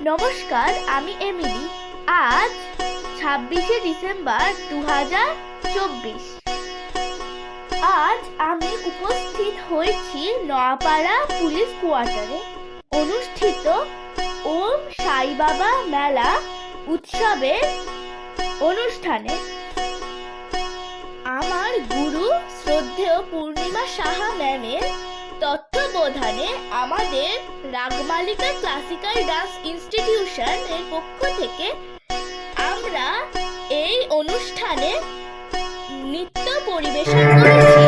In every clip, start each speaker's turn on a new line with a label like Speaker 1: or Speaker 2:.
Speaker 1: নমস্কার, আমি এমিলি। আজ 26শে ডিসেম্বর 2024। আজ আমি উপস্থিত হয়েছি নোয়াপাড়া পুলিশ কোয়ার্টারে অনুষ্ঠিত ওম সাই বাবা মেলা উৎসবের অনুষ্ঠানে। আমার গুরু শ্রদ্ধেয় পূর্ণিমা সাহা ম্যামের তত্ত্বাবধানে আমাদের রাগমালিকা ক্লাসিক্যাল ডান্স ইনস্টিটিউশন এর পক্ষ থেকে আমরা এই অনুষ্ঠানে নৃত্য পরিবেশন করেছি।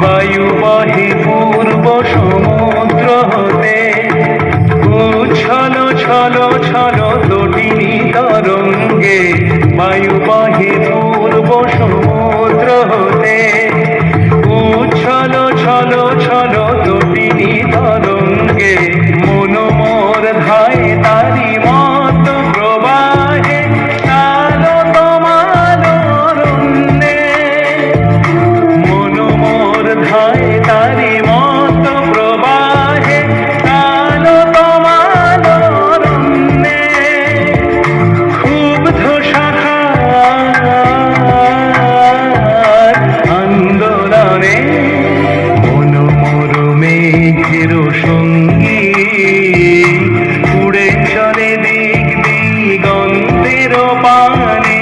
Speaker 2: বায়ু বহে পূর্ব সমুদ্র হতে, উচ্ছল ছল ছল তটিনী তরঙ্গে, মন মোর ধায় তারি মত প্রবাহে, কালো তোমার অরণ্যে, মন মোর ধায় তারি মত প্রবাহে, কালো তোমার অরণ্যে, ক্ষুব্ধ আন্দোলনে মন মোর মেঘের সঙ্গী, উড়ে চলে দিক দিগন্তের পানে,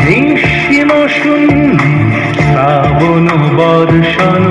Speaker 2: নিঃসীম শূন্য শ্রাবণ বর্ষণ